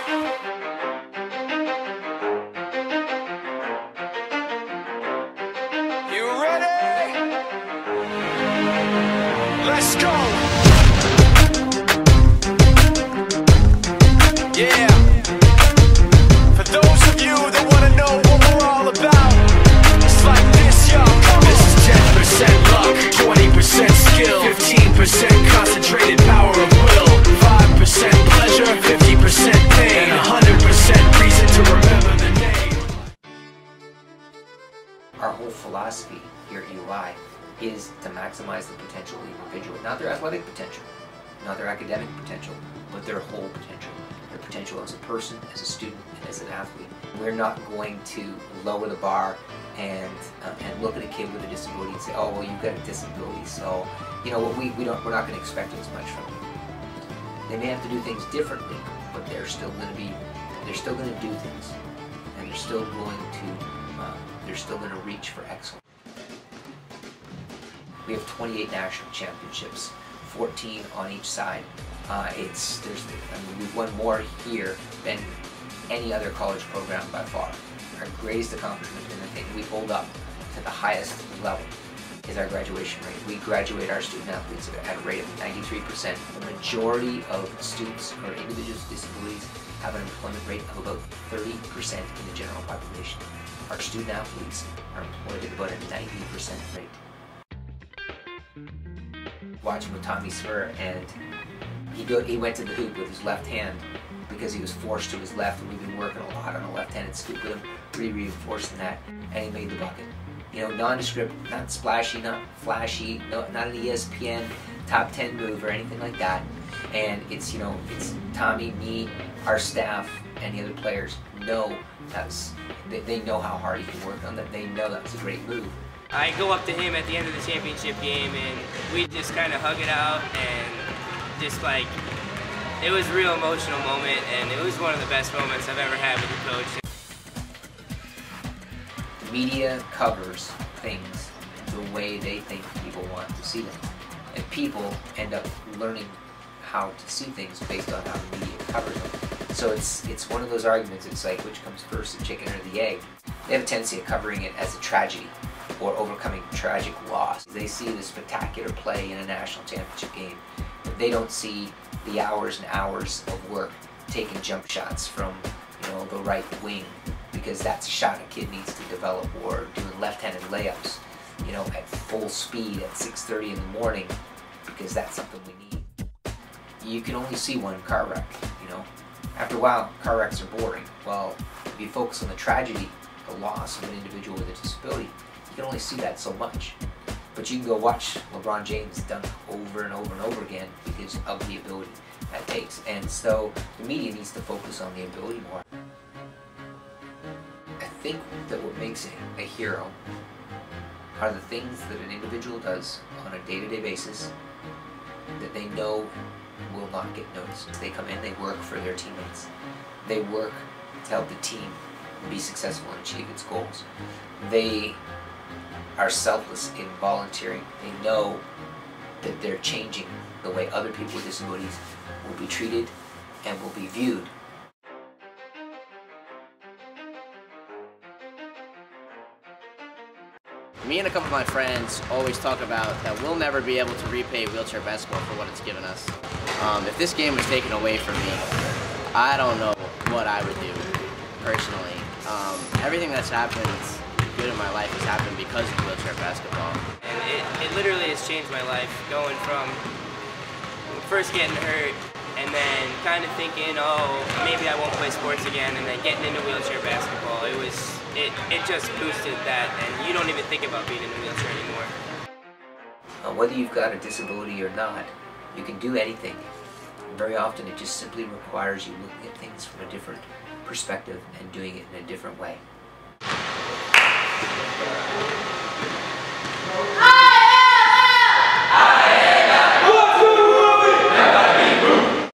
You ready? Let's go! Yeah! For those of you that want to know what we're all about, it's like this, y'all. This is 10% luck, 20% skill, 15% concentrated power of will, 5% pleasure, 50% pain, 100% reason to remember the name. Our whole philosophy here at UI is to maximize the potential of the individual, not their athletic potential, not their academic potential, but their whole potential. Their potential as a person, as a student, and as an athlete. We're not going to lower the bar and look at a kid with a disability and say, oh, well, you've got a disability, so you know what, we're not going to expect as much from you. They may have to do things differently, but they're still going to do things, and they're still going to reach for excellence. We have 28 national championships, 14 on each side. We've won more here than any other college program by far. Our greatest accomplishment, and the thing we hold up to the highest level, is our graduation rate. We graduate our student athletes at a rate of 93%. The majority of students or individuals with disabilities have an employment rate of about 30% in the general population. Our student athletes are employed at about a 90% rate. Watching with Tommy Smur, and he went to the hoop with his left hand because he was forced to his left, and we've been working a lot on a left-handed scoop with him, reinforcing that, and he made the bucket. You know, nondescript, not splashy, not flashy, not an ESPN top 10 move or anything like that. And it's, you know, it's Tommy, me, our staff, and the other players know they know how hard he can work on that. They know that was a great move. I go up to him at the end of the championship game, and we just kind of hug it out, and just like, it was a real emotional moment, and it was one of the best moments I've ever had with the coach. Media covers things the way they think people want to see them, and people end up learning how to see things based on how the media covers them. So it's one of those arguments. It's like, which comes first, the chicken or the egg? They have a tendency of covering it as a tragedy or overcoming tragic loss. They see the spectacular play in a national championship game, but they don't see the hours and hours of work taking jump shots from, you know, the right wing, because that's a shot a kid needs to develop, or doing left-handed layups, you know, at full speed at 6:30 in the morning, because that's something we need. You can only see one car wreck, you know. After a while, car wrecks are boring. Well, if you focus on the tragedy, the loss of an individual with a disability, you can only see that so much. But you can go watch LeBron James dunk over and over and over again because of the ability that takes. And so the media needs to focus on the ability more. I think that what makes a hero are the things that an individual does on a day-to-day basis that they know will not get noticed. They come in, they work for their teammates. They work to help the team be successful and achieve its goals. They are selfless in volunteering. They know that they're changing the way other people with disabilities will be treated and will be viewed. Me and a couple of my friends always talk about that we'll never be able to repay wheelchair basketball for what it's given us. If this game was taken away from me, I don't know what I would do, personally. Everything that's happened good in my life has happened because of wheelchair basketball. And it literally has changed my life, going from first getting hurt and then kind of thinking, oh, maybe I won't play sports again, and then getting into wheelchair basketball. It just boosted that, and you don't even think about being in a wheelchair anymore. Whether you've got a disability or not, you can do anything. Very often it just simply requires you looking at things from a different perspective and doing it in a different way.